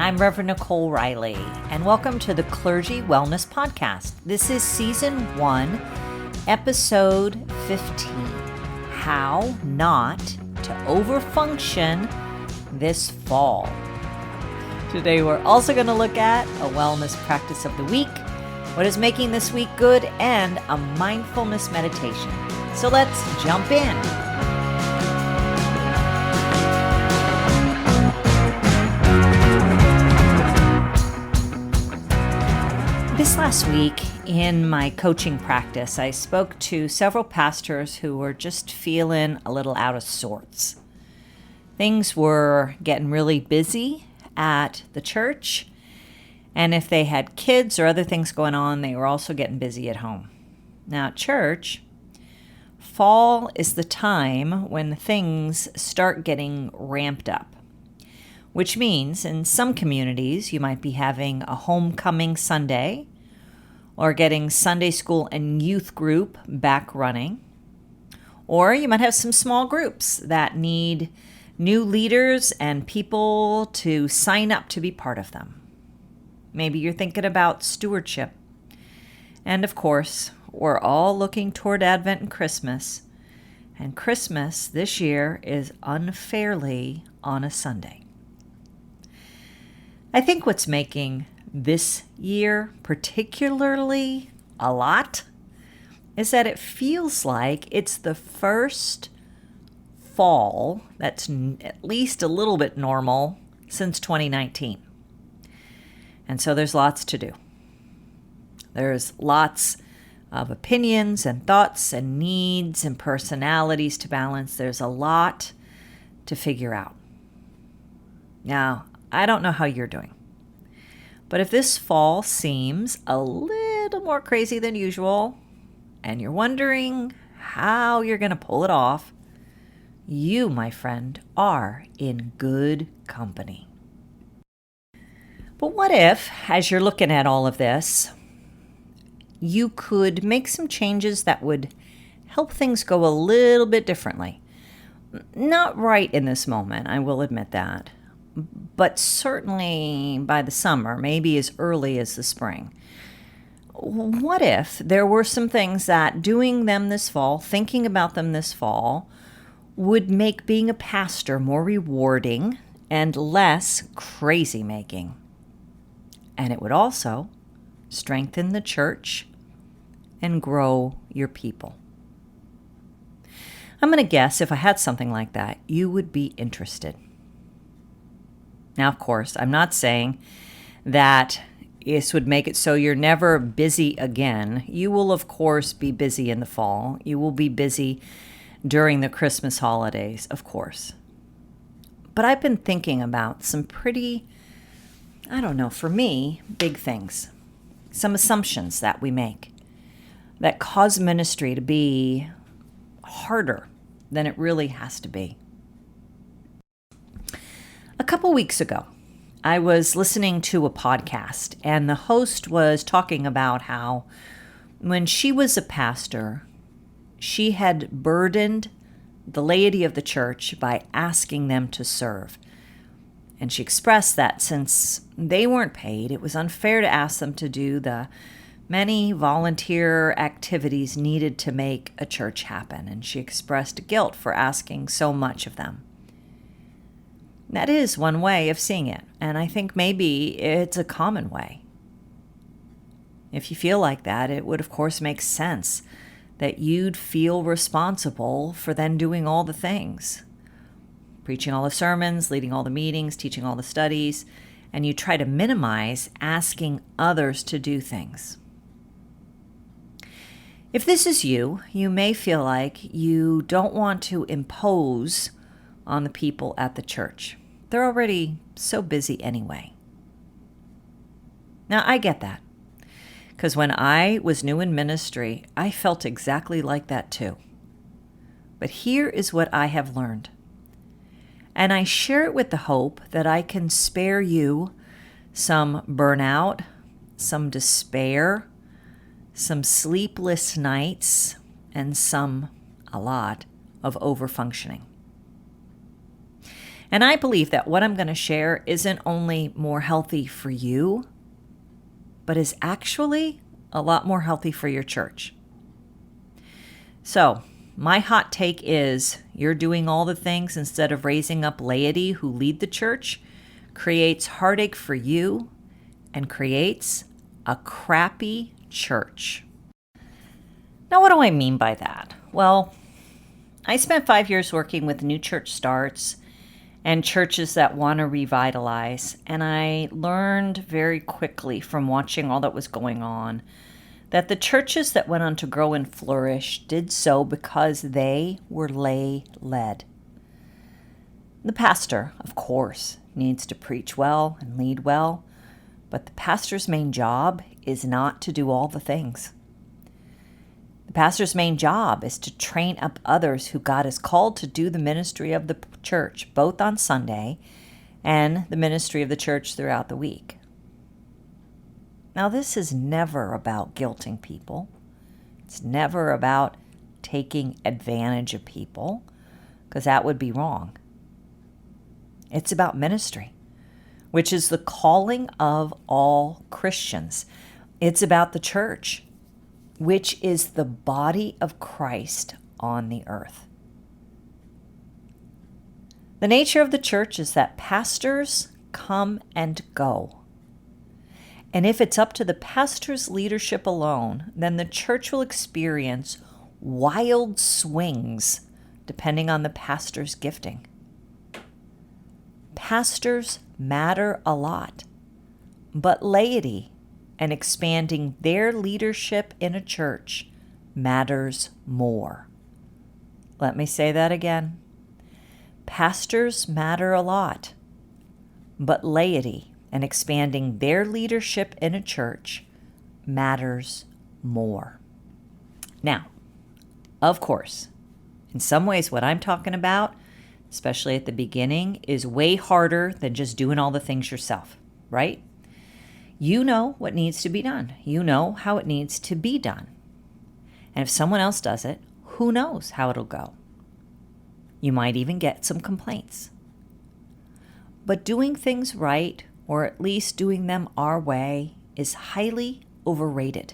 I'm Reverend Nicole Riley, and welcome to the Clergy Wellness Podcast. This is Season 1, Episode 15, How Not to Overfunction This Fall. Today we're also going to look at a wellness practice of the week, what is making this week good, and a mindfulness meditation. So let's jump in. This last week in my coaching practice, I spoke to several pastors who were just feeling a little out of sorts. Things were getting really busy at the church, and if they had kids or other things going on, they were also getting busy at home. Now at church, fall is the time when things start getting ramped up, which means in some communities you might be having a homecoming Sunday or getting Sunday school and youth group back running. Or you might have some small groups that need new leaders and people to sign up to be part of them. Maybe you're thinking about stewardship. And of course, we're all looking toward Advent and Christmas. And Christmas this year is unfairly on a Sunday. I think what's making this year particularly a lot is that it feels like it's the first fall that's at least a little bit normal since 2019. And so there's lots to do. There's lots of opinions and thoughts and needs and personalities to balance. There's a lot to figure out. Now, I don't know how you're doing. But if this fall seems a little more crazy than usual, and you're wondering how you're going to pull it off, you, my friend, are in good company. But what if, as you're looking at all of this, you could make some changes that would help things go a little bit differently? Not right in this moment, I will admit that. But certainly by the summer, maybe as early as the spring. What if there were some things that doing them this fall, thinking about them this fall, would make being a pastor more rewarding and less crazy making? And it would also strengthen the church and grow your people. I'm going to guess if I had something like that, you would be interested. Now, of course, I'm not saying that this would make it so you're never busy again. You will, of course, be busy in the fall. You will be busy during the Christmas holidays, of course. But I've been thinking about some pretty, for me, big things. Some assumptions that we make that cause ministry to be harder than it really has to be. A couple weeks ago, I was listening to a podcast, and the host was talking about how when she was a pastor, she had burdened the laity of the church by asking them to serve. And she expressed that since they weren't paid, it was unfair to ask them to do the many volunteer activities needed to make a church happen. And she expressed guilt for asking so much of them. That is one way of seeing it, and I think maybe it's a common way. If you feel like that, it would of course make sense that you'd feel responsible for then doing all the things. Preaching all the sermons, leading all the meetings, teaching all the studies, and you try to minimize asking others to do things. If this is you, you may feel like you don't want to impose on the people at the church. They're already so busy anyway. Now, I get that, because when I was new in ministry, I felt exactly like that too. But here is what I have learned. And I share it with the hope that I can spare you some burnout, some despair, some sleepless nights, and a lot of overfunctioning. And I believe that what I'm going to share isn't only more healthy for you, but is actually a lot more healthy for your church. So, my hot take is you're doing all the things instead of raising up laity who lead the church, creates heartache for you, and creates a crappy church. Now, what do I mean by that? Well, I spent 5 years working with new church starts and churches that want to revitalize, and I learned very quickly from watching all that was going on that the churches that went on to grow and flourish did so because they were lay-led. The pastor, of course, needs to preach well and lead well, but the pastor's main job is not to do all the things. The pastor's main job is to train up others who God has called to do the ministry of the church, both on Sunday and the ministry of the church throughout the week. Now, this is never about guilting people. It's never about taking advantage of people, because that would be wrong. It's about ministry, which is the calling of all Christians. It's about the church, which is the body of Christ on the earth. The nature of the church is that pastors come and go. And if it's up to the pastor's leadership alone, then the church will experience wild swings depending on the pastor's gifting. Pastors matter a lot, but laity and expanding their leadership in a church matters more. Let me say that again. Pastors matter a lot, but laity and expanding their leadership in a church matters more. Now, of course, in some ways what I'm talking about, especially at the beginning, is way harder than just doing all the things yourself, right? You know what needs to be done. You know how it needs to be done. And if someone else does it, who knows how it'll go? You might even get some complaints. But doing things right, or at least doing them our way, is highly overrated.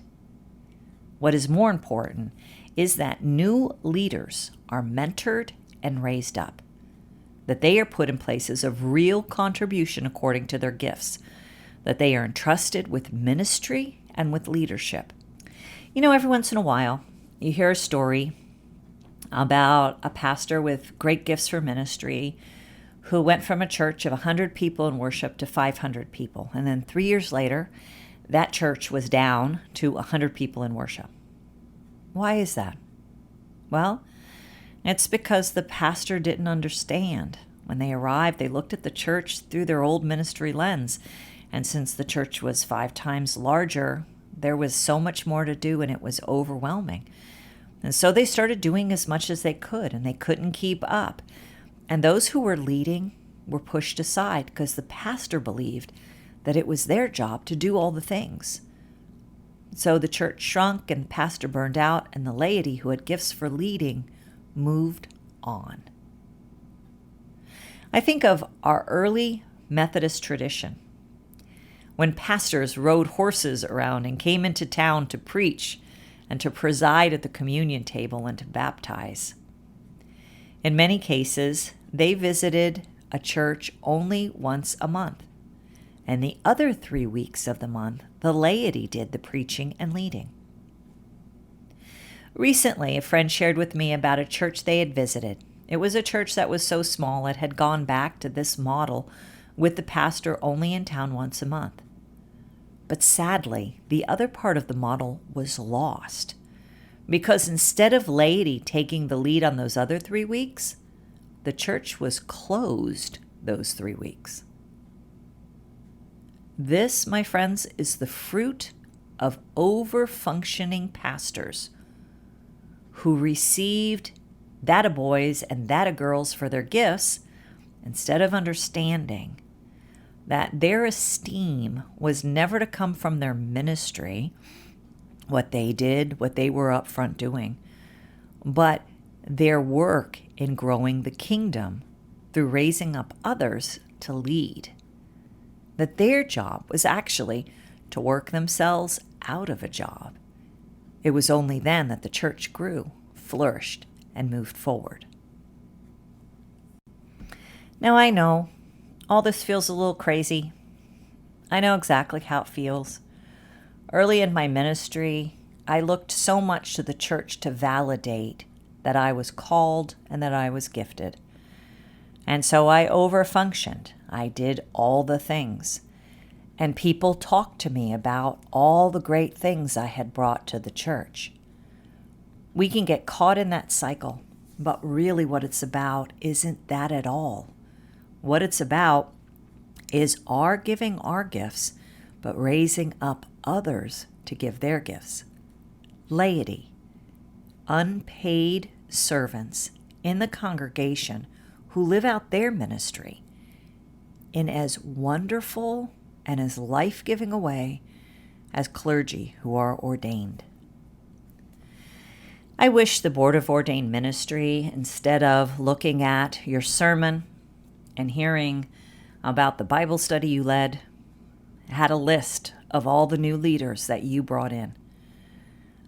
What is more important is that new leaders are mentored and raised up, that they are put in places of real contribution according to their gifts, that they are entrusted with ministry and with leadership. You know, every once in a while, you hear a story about a pastor with great gifts for ministry who went from a church of 100 people in worship to 500 people. And then 3 years later, that church was down to 100 people in worship. Why is that? Well, it's because the pastor didn't understand. When they arrived, they looked at the church through their old ministry lens. And since the church was 5 times larger, there was so much more to do, and it was overwhelming. And so they started doing as much as they could, and they couldn't keep up. And those who were leading were pushed aside because the pastor believed that it was their job to do all the things. So the church shrunk and the pastor burned out, and the laity who had gifts for leading moved on. I think of our early Methodist tradition, when pastors rode horses around and came into town to preach and to preside at the communion table and to baptize. In many cases, they visited a church only once a month, and the other 3 weeks of the month, the laity did the preaching and leading. Recently, a friend shared with me about a church they had visited. It was a church that was so small it had gone back to this model with the pastor only in town once a month. But sadly, the other part of the model was lost, because instead of laity taking the lead on those other 3 weeks, the church was closed those 3 weeks. This, my friends, is the fruit of overfunctioning pastors who received that of boys and that of girls for their gifts, instead of understanding that their esteem was never to come from their ministry, what they did, what they were up front doing, but their work in growing the kingdom through raising up others to lead. That their job was actually to work themselves out of a job. It was only then that the church grew, flourished, and moved forward. Now I know all this feels a little crazy. I know exactly how it feels. Early in my ministry, I looked so much to the church to validate that I was called and that I was gifted. And so I overfunctioned. I did all the things. And people talked to me about all the great things I had brought to the church. We can get caught in that cycle, but really what it's about isn't that at all. What it's about is our giving our gifts, but raising up others to give their gifts. Laity, unpaid servants in the congregation who live out their ministry in as wonderful and as life-giving a way as clergy who are ordained. I wish the Board of Ordained Ministry, instead of looking at your sermon and hearing about the Bible study you led, had a list of all the new leaders that you brought in,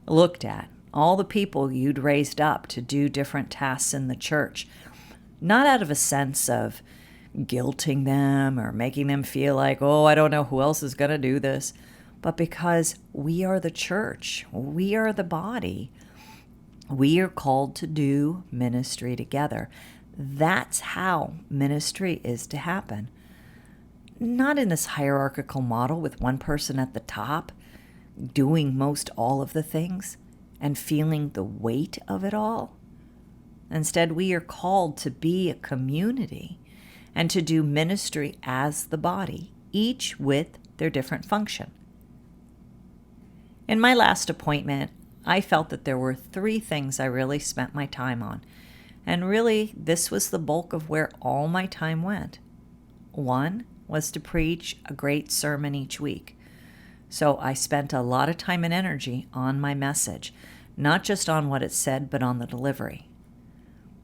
looked at all the people you'd raised up to do different tasks in the church, not out of a sense of guilting them or making them feel like, oh, I don't know who else is going to do this, but because we are the church, we are the body, we are called to do ministry together. That's how ministry is to happen. Not in this hierarchical model with one person at the top doing most all of the things and feeling the weight of it all. Instead, we are called to be a community and to do ministry as the body, each with their different function. In my last appointment, I felt that there were 3 things I really spent my time on. And really, this was the bulk of where all my time went. 1 was to preach a great sermon each week. So I spent a lot of time and energy on my message, not just on what it said, but on the delivery.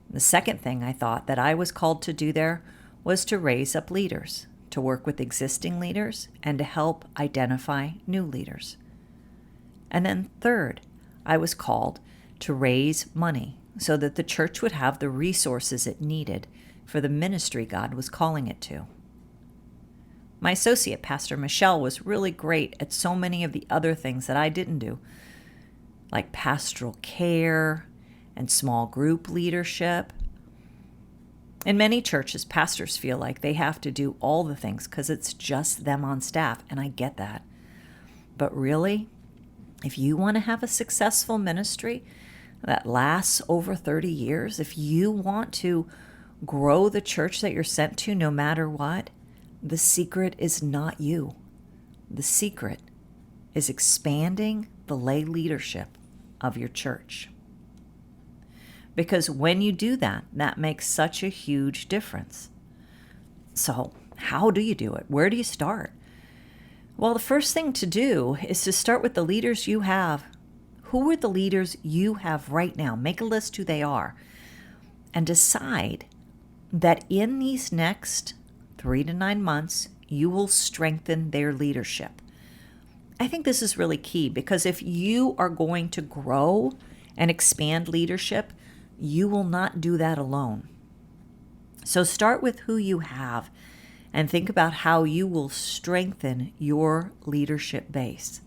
The second thing I thought that I was called to do there was to raise up leaders, to work with existing leaders, and to help identify new leaders. And then third, I was called to raise money so that the church would have the resources it needed for the ministry God was calling it to. My associate, Pastor Michelle, was really great at so many of the other things that I didn't do, like pastoral care and small group leadership. In many churches, pastors feel like they have to do all the things because it's just them on staff, and I get that. But really, if you want to have a successful ministry that lasts over 30 years, if you want to grow the church that you're sent to no matter what, the secret is not you. The secret is expanding the lay leadership of your church. Because when you do that, that makes such a huge difference. So, how do you do it? Where do you start? Well, the first thing to do is to start with the leaders you have. Who are the leaders you have right now? Make a list who they are. And decide that in these next 3 to 9 months, you will strengthen their leadership. I think this is really key because if you are going to grow and expand leadership, you will not do that alone. So start with who you have and think about how you will strengthen your leadership base.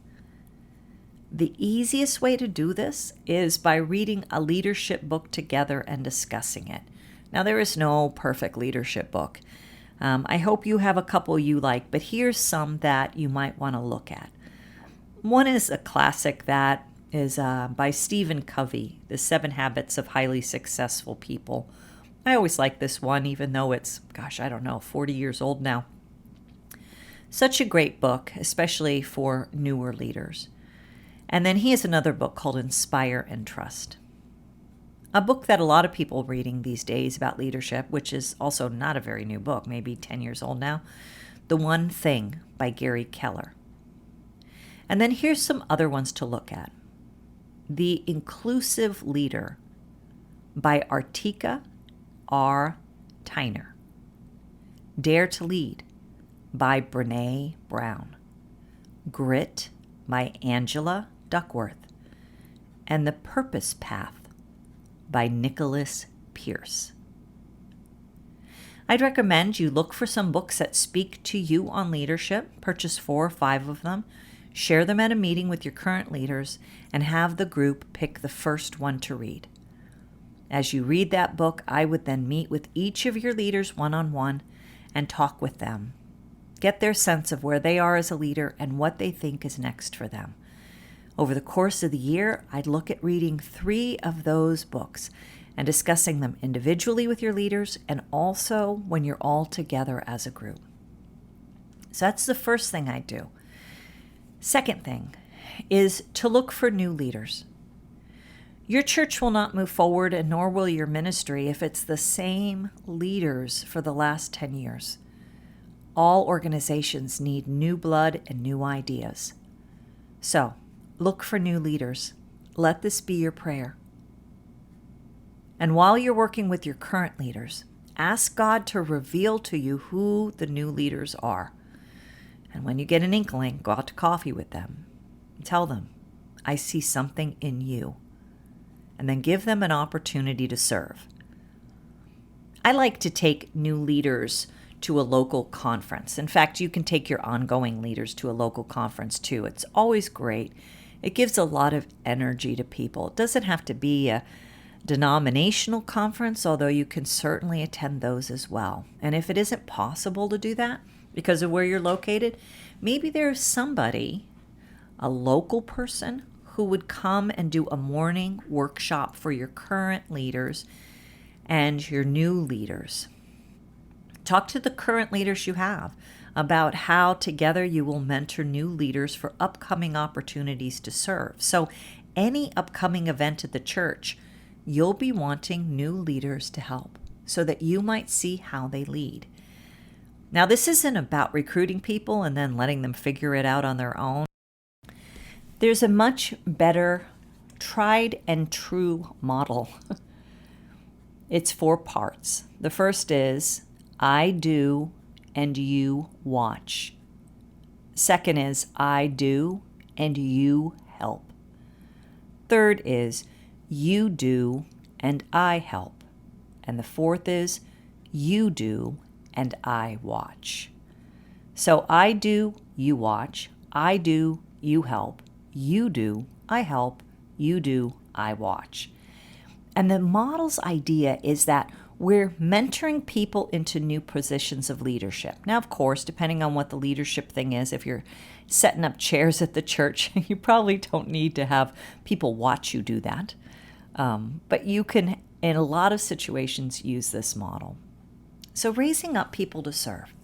The easiest way to do this is by reading a leadership book together and discussing it. Now, there is no perfect leadership book. I hope you have a couple you like, but here's some that you might want to look at. One is a classic that is by Stephen Covey, The 7 Habits of Highly Successful People. I always like this one, even though it's, 40 years old now. Such a great book, especially for newer leaders. And then he has another book called Inspire and Trust. A book that a lot of people are reading these days about leadership, which is also not a very new book, maybe 10 years old now. The One Thing by Gary Keller. And then here's some other ones to look at. The Inclusive Leader by Artika R. Tyner. Dare to Lead by Brene Brown, Grit by Angela Duckworth, and The Purpose Path by Nicholas Pierce. I'd recommend you look for some books that speak to you on leadership, purchase 4 or 5 of them, share them at a meeting with your current leaders, and have the group pick the first one to read. As you read that book, I would then meet with each of your leaders one-on-one and talk with them. Get their sense of where they are as a leader and what they think is next for them. Over the course of the year, I'd look at reading 3 of those books and discussing them individually with your leaders and also when you're all together as a group. So that's the first thing I do. Second thing is to look for new leaders. Your church will not move forward, and nor will your ministry if it's the same leaders for the last 10 years. All organizations need new blood and new ideas. So, look for new leaders. Let this be your prayer. And while you're working with your current leaders, ask God to reveal to you who the new leaders are. And when you get an inkling, go out to coffee with them. And tell them, I see something in you. And then give them an opportunity to serve. I like to take new leaders to a local conference. In fact, you can take your ongoing leaders to a local conference too. It's always great. It gives a lot of energy to people. It doesn't have to be a denominational conference, although you can certainly attend those as well. And if it isn't possible to do that because of where you're located, maybe there's somebody, a local person, who would come and do a morning workshop for your current leaders and your new leaders. Talk to the current leaders you have about how together you will mentor new leaders for upcoming opportunities to serve. So any upcoming event at the church, you'll be wanting new leaders to help so that you might see how they lead. Now, this isn't about recruiting people and then letting them figure it out on their own. There's a much better tried and true model. It's 4 parts. The first is, I do and you watch. Second is, I do and you help. Third is, you do and I help. And the fourth is, you do and I watch. So I do, you watch. I do, you help. You do, I help. You do, I watch. And the model's idea is that we're mentoring people into new positions of leadership. Now, of course, depending on what the leadership thing is, if you're setting up chairs at the church, you probably don't need to have people watch you do that. But you can, in a lot of situations, use this model. So raising up people to serve.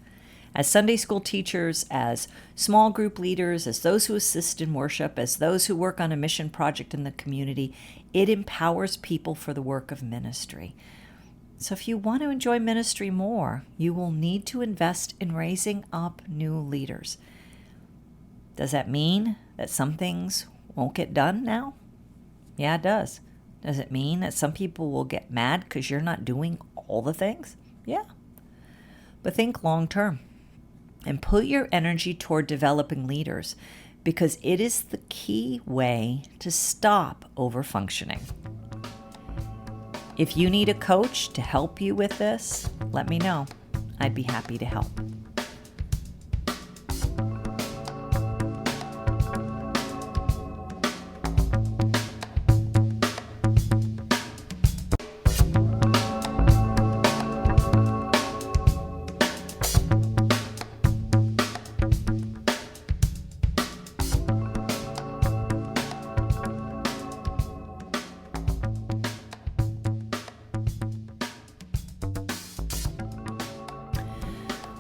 As Sunday school teachers, as small group leaders, as those who assist in worship, as those who work on a mission project in the community, it empowers people for the work of ministry. So if you want to enjoy ministry more, you will need to invest in raising up new leaders. Does that mean that some things won't get done now? Yeah, it does. Does it mean that some people will get mad because you're not doing all the things? Yeah. But think long term. And put your energy toward developing leaders because it is the key way to stop overfunctioning. If you need a coach to help you with this, let me know. I'd be happy to help.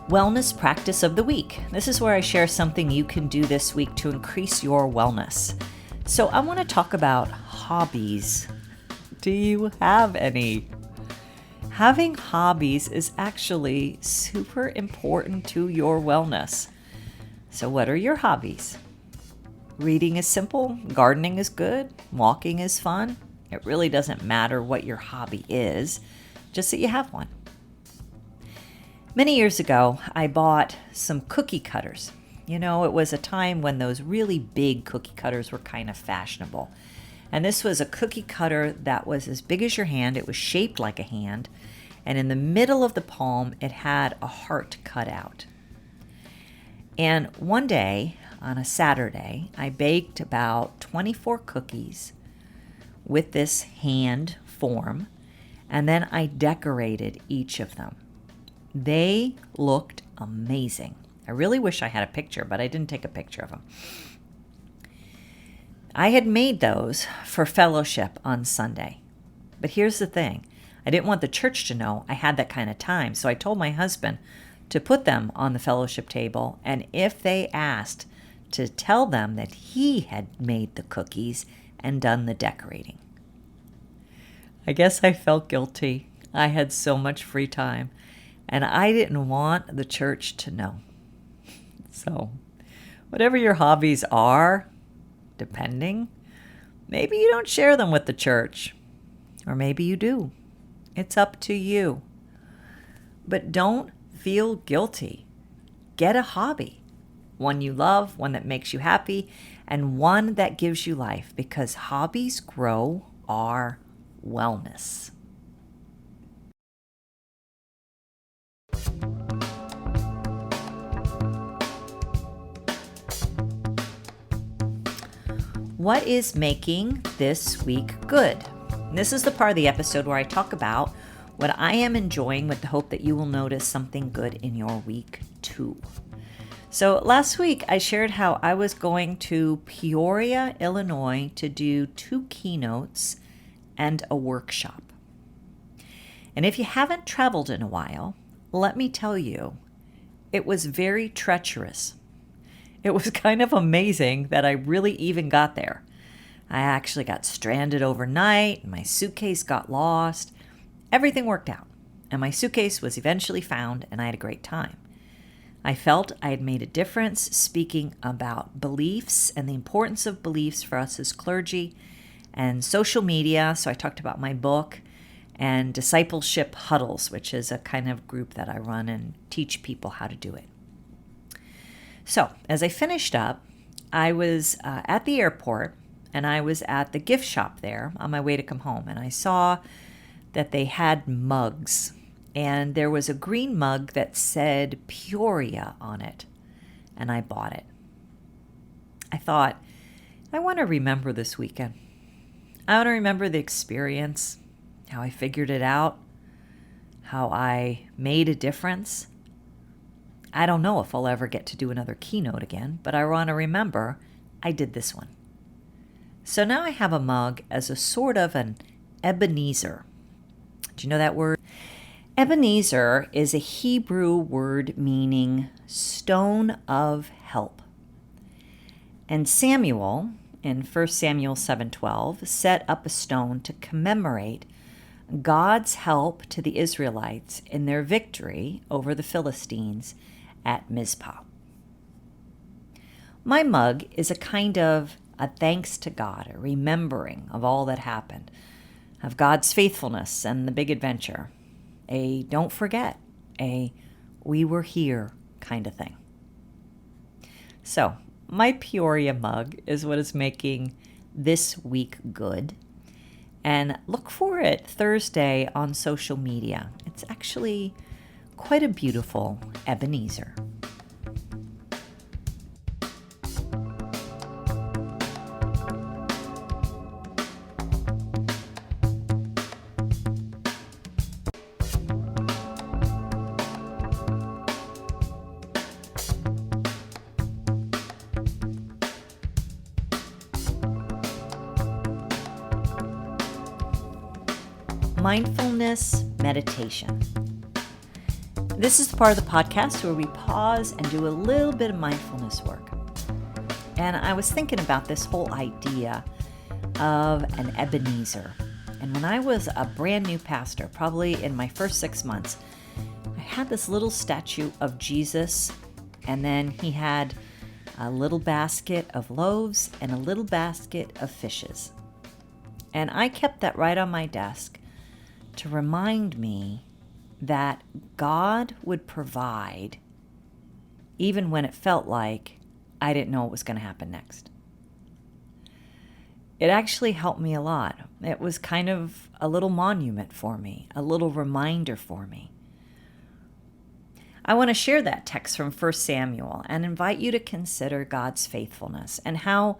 Wellness practice of the week. This is where I share something you can do this week to increase your wellness. So I want to talk about hobbies. Do you have any? Having hobbies is actually super important to your wellness. So what are your hobbies? Reading is simple, gardening is good, walking is fun. It really doesn't matter what your hobby is, just that you have one. Many years ago, I bought some cookie cutters. You know, it was a time when those really big cookie cutters were kind of fashionable. And this was a cookie cutter that was as big as your hand. It was shaped like a hand. And in the middle of the palm, it had a heart cut out. And one day, on a Saturday, I baked about 24 cookies with this hand form, and then I decorated each of them. They looked amazing. I really wish I had a picture, but I didn't take a picture of them. I had made those for fellowship on Sunday. But here's the thing. I didn't want the church to know I had that kind of time, so I told my husband to put them on the fellowship table, and if they asked, to tell them that he had made the cookies and done the decorating. I guess I felt guilty. I had so much free time, and I didn't want the church to know. So, whatever your hobbies are, depending, maybe you don't share them with the church, or maybe you do. It's up to you. But don't feel guilty. Get a hobby, one you love, one that makes you happy, and one that gives you life, because hobbies grow our wellness. What is making this week good? This is the part of the episode where I talk about what I am enjoying with the hope that you will notice something good in your week too. So last week I shared how I was going to Peoria, Illinois to do 2 keynotes and a workshop. And if you haven't traveled in a while, let me tell you, it was very treacherous. It was kind of amazing that I really even got there. I actually got stranded overnight, my suitcase got lost. Everything worked out, and my suitcase was eventually found, and I had a great time. I felt I had made a difference speaking about beliefs and the importance of beliefs for us as clergy and social media. So I talked about my book and discipleship huddles, which is a kind of group that I run and teach people how to do it. So as I finished up, I was at the airport, and I was at the gift shop there on my way to come home, and I saw that they had mugs, and there was a green mug that said Peoria on it, and I bought it. I thought, I want to remember this weekend. I want to remember the experience, how I figured it out, how I made a difference. I don't know if I'll ever get to do another keynote again, but I want to remember I did this one. So now I have a mug as a sort of an Ebenezer. Do you know that word? Ebenezer is a Hebrew word meaning stone of help. And Samuel, in 1 Samuel 7:12, set up a stone to commemorate God's help to the Israelites in their victory over the Philistines at Mizpah. My mug is a kind of a thanks to God, a remembering of all that happened, of God's faithfulness and the big adventure. A don't forget, a we were here kind of thing. So, my Peoria mug is what is making this week good. And look for it Thursday on social media. It's actually quite a beautiful Ebenezer. Mindfulness Meditation. This is the part of the podcast where we pause and do a little bit of mindfulness work. And I was thinking about this whole idea of an Ebenezer. And when I was a brand new pastor, probably in my first 6 months, I had this little statue of Jesus, and then he had a little basket of loaves and a little basket of fishes. And I kept that right on my desk to remind me that God would provide even when it felt like I didn't know what was going to happen next. It actually helped me a lot. It was kind of a little monument for me, a little reminder for me. I want to share that text from 1 Samuel and invite you to consider God's faithfulness and how,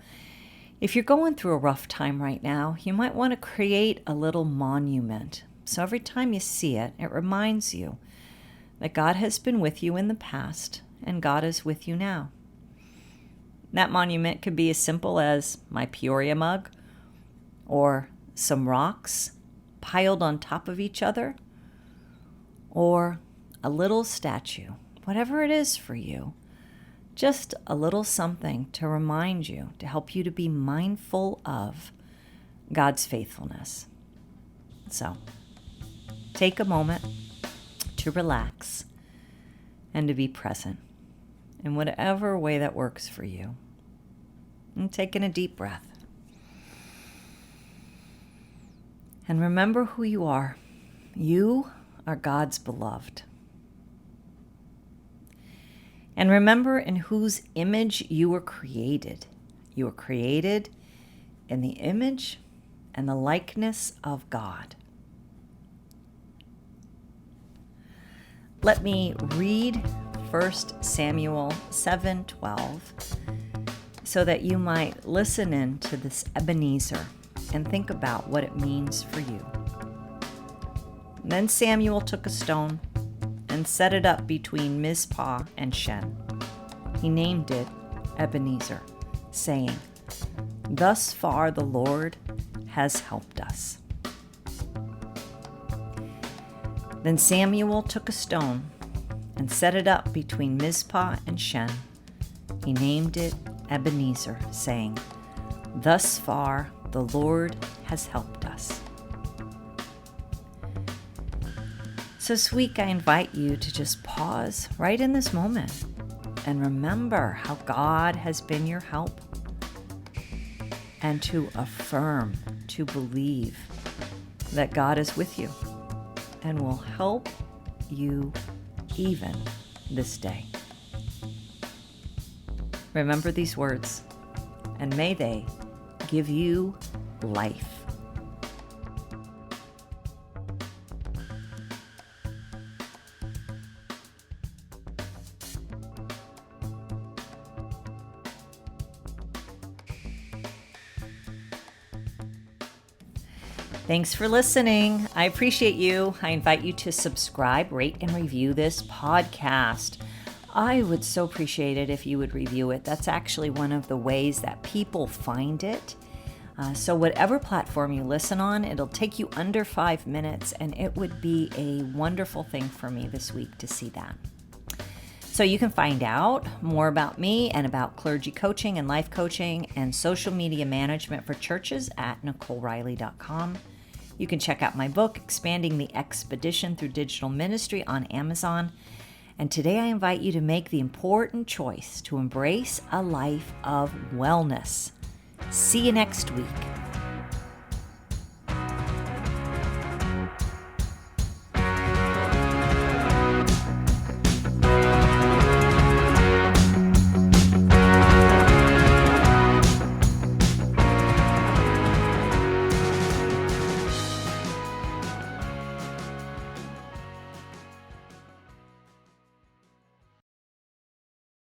if you're going through a rough time right now, you might want to create a little monument. So every time you see it, it reminds you that God has been with you in the past and God is with you now. That monument could be as simple as my Peoria mug or some rocks piled on top of each other, or a little statue, whatever it is for you. Just a little something to remind you, to help you to be mindful of God's faithfulness. So, take a moment to relax and to be present in whatever way that works for you. And taking a deep breath. And remember who you are. You are God's beloved. And remember in whose image you were created. You were created in the image and the likeness of God. Let me read 1 Samuel 7:12 so that you might listen in to this Ebenezer and think about what it means for you. Then Samuel took a stone and set it up between Mizpah and Shen. He named it Ebenezer, saying, "Thus far the Lord has helped us." Then Samuel took a stone and set it up between Mizpah and Shen. He named it Ebenezer, saying, "Thus far the Lord has helped us." So this week I invite you to just pause right in this moment and remember how God has been your help, and to affirm, to believe that God is with you and will help you even this day. Remember these words, and may they give you life. Thanks for listening. I appreciate you. I invite you to subscribe, rate, and review this podcast. I would so appreciate it if you would review it. That's actually one of the ways that people find it. So whatever platform you listen on, it'll take you under 5 minutes, and it would be a wonderful thing for me this week to see that. So you can find out more about me and about clergy coaching and life coaching and social media management for churches at NicoleRiley.com. You can check out my book, Expanding the Expedition Through Digital Ministry, on Amazon. And today I invite you to make the important choice to embrace a life of wellness. See you next week.